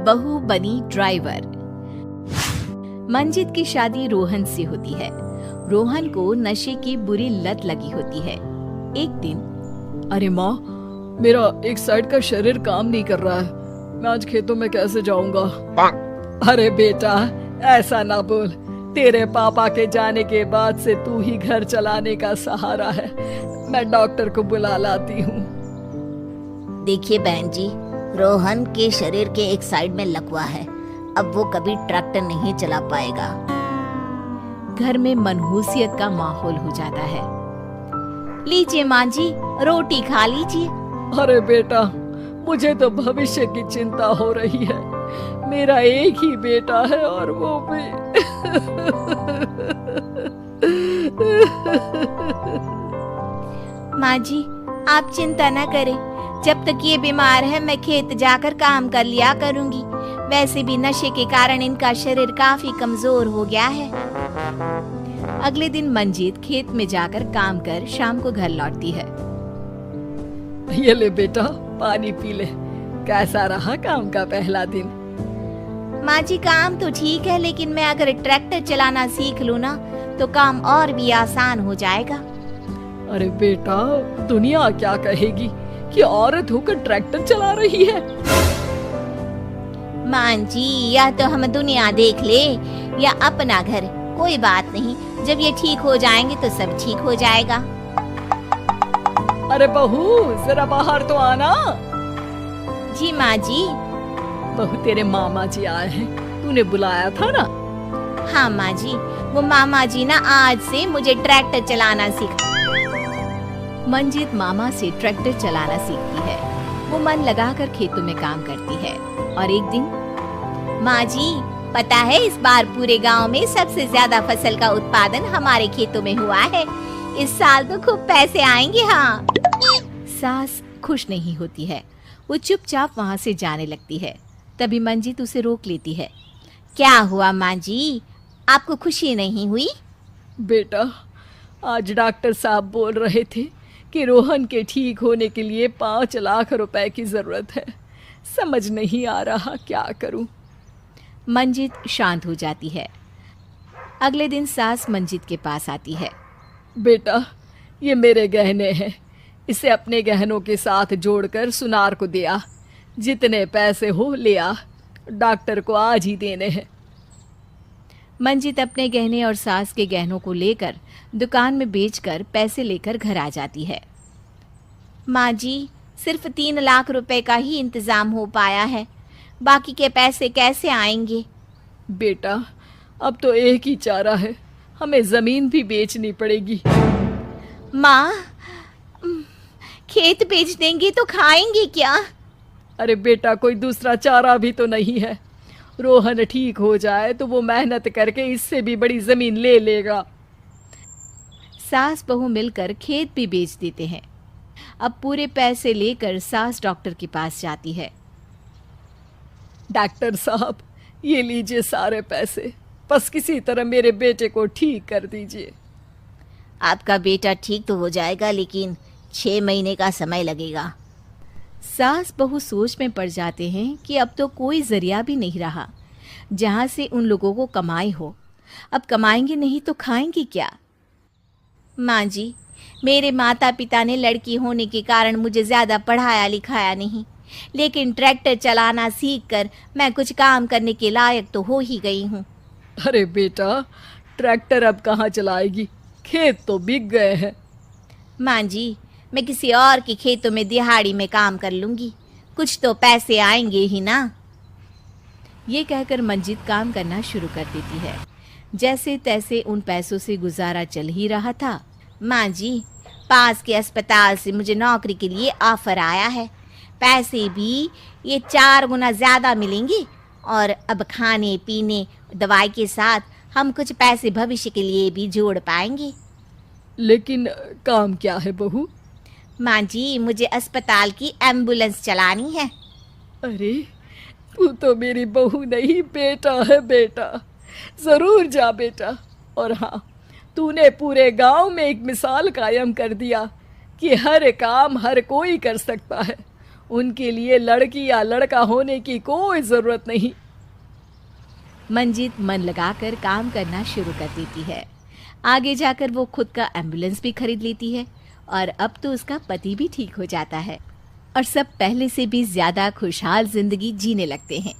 बहू बनी ड्राइवर। मंजित की शादी रोहन से होती है। रोहन को नशे की बुरी लत लगी होती है। एक दिन, अरे माँ, मेरा एक साइड का शरीर काम नहीं कर रहा है, मैं आज खेतों में कैसे जाऊंगा? अरे बेटा, ऐसा ना बोल, तेरे पापा के जाने के बाद से तू ही घर चलाने का सहारा है। मैं डॉक्टर को बुला लाती हूँ। देखिए बहन जी, रोहन के शरीर के एक साइड में लकवा है, अब वो कभी ट्रैक्टर नहीं चला पाएगा। घर में मनहूसियत का माहौल हो जाता है। लीजिए माँ जी, रोटी खा लीजिए। अरे बेटा, मुझे तो भविष्य की चिंता हो रही है। मेरा एक ही बेटा है और वो भी माँ जी, आप चिंता न करें, जब तक ये बीमार है मैं खेत जाकर काम कर लिया करूंगी। वैसे भी नशे के कारण इनका शरीर काफी कमजोर हो गया है। अगले दिन मंजीत खेत में जाकर काम कर शाम को घर लौटती है। ये ले बेटा, पानी पी ले। कैसा रहा काम का पहला दिन? माँ जी, काम तो ठीक है, लेकिन मैं अगर ट्रैक्टर चलाना सीख लूँ ना तो काम और भी आसान हो जाएगा। अरे बेटा, दुनिया क्या कहेगी कि औरत होकर ट्रैक्टर चला रही है? माँ जी, या तो हम दुनिया देख ले या अपना घर, कोई बात नहीं, जब ये ठीक हो जाएंगे तो सब ठीक हो जाएगा। अरे बहू, जरा बाहर तो आना। जी माँ जी। बहू, तेरे मामा जी आए हैं, तूने बुलाया था ना? हाँ माँ जी, वो मामा जी ना आज से मुझे ट्रैक्टर चलाना सिखा। मंजित मामा से ट्रैक्टर चलाना सीखती है। वो मन लगाकर खेतों में काम करती है। और एक दिन, माँ जी, पता है इस बार पूरे गांव में सबसे ज्यादा फसल का उत्पादन हमारे खेतों में हुआ है। इस साल तो खूब पैसे आएंगे। हाँ। सास खुश नहीं होती है। वो चुपचाप वहाँ से जाने लगती है। तभी मंजित उसे रोक लेती है। क्या हुआ माँ जी, आपको खुशी नहीं हुई? बेटा, आज डॉक्टर साहब बोल रहे थे कि रोहन के ठीक होने के लिए 5 लाख रुपए की जरूरत है। समझ नहीं आ रहा क्या करूं। मंजित शांत हो जाती है। अगले दिन सास मंजित के पास आती है। बेटा, ये मेरे गहने हैं, इसे अपने गहनों के साथ जोड़कर सुनार को दिया। जितने पैसे हो ले आ, डॉक्टर को आज ही देने हैं। मंजित अपने गहने और सास के गहनों को लेकर दुकान में बेचकर पैसे लेकर घर आ जाती है। माँ जी, सिर्फ 3 लाख रुपए का ही इंतजाम हो पाया है, बाकी के पैसे कैसे आएंगे? बेटा, अब तो एक ही चारा है, हमें जमीन भी बेचनी पड़ेगी। माँ, खेत बेच देंगे तो खाएंगे क्या? अरे बेटा, कोई दूसरा चारा भी तो नहीं है। रोहन ठीक हो जाए तो वो मेहनत करके इससे भी बड़ी जमीन ले लेगा। सास बहू मिलकर खेत भी बेच देते हैं। अब पूरे पैसे लेकर सास डॉक्टर के पास जाती है। डॉक्टर साहब, ये लीजिए सारे पैसे, बस किसी तरह मेरे बेटे को ठीक कर दीजिए। आपका बेटा ठीक तो हो जाएगा, लेकिन 6 महीने का समय लगेगा। सास बहू सोच में पड़ जाते हैं कि अब तो कोई जरिया भी नहीं रहा जहां से उन लोगों को कमाई हो। अब कमाएंगे नहीं तो खाएंगे क्या? माँ जी, मेरे माता पिता ने लड़की होने के कारण मुझे ज़्यादा पढ़ाया लिखाया नहीं, लेकिन ट्रैक्टर चलाना सीखकर मैं कुछ काम करने के लायक तो हो ही गई हूँ। अरे बेटा, ट्रैक्टर अब कहाँ चलाएगी, खेत तो बिक गए हैं। माँ जी, मैं किसी और के खेतों में दिहाड़ी में काम कर लूँगी, कुछ तो पैसे आएंगे ही ना। ये कहकर मंजित काम करना शुरू कर देती है। जैसे तैसे उन पैसों से गुजारा चल ही रहा था। माँ जी, पास के अस्पताल से मुझे नौकरी के लिए ऑफर आया है, पैसे भी ये 4 गुना ज़्यादा मिलेंगे, और अब खाने पीने दवाई के साथ हम कुछ पैसे भविष्य के लिए भी जोड़ पाएंगे। लेकिन काम क्या है बहू? माँ जी, मुझे अस्पताल की एम्बुलेंस चलानी है। अरे, तू तो मेरी बहू नहीं, बेटा है बेटा। जरूर जा बेटा। और हाँ, तूने पूरे गांव में एक मिसाल कायम कर दिया कि हर काम हर कोई कर सकता है। उनके लिए लड़की या लड़का होने की कोई जरूरत नहीं। मंजीत मन लगाकर काम करना शुरू कर देती है। आगे जाकर वो खुद का एम्बुलेंस भी खरीद लेती है और अब तो उसका पति भी ठीक हो जाता है और सब पहले से भी ज्यादा खुशहाल जिंदगी जीने लगते हैं।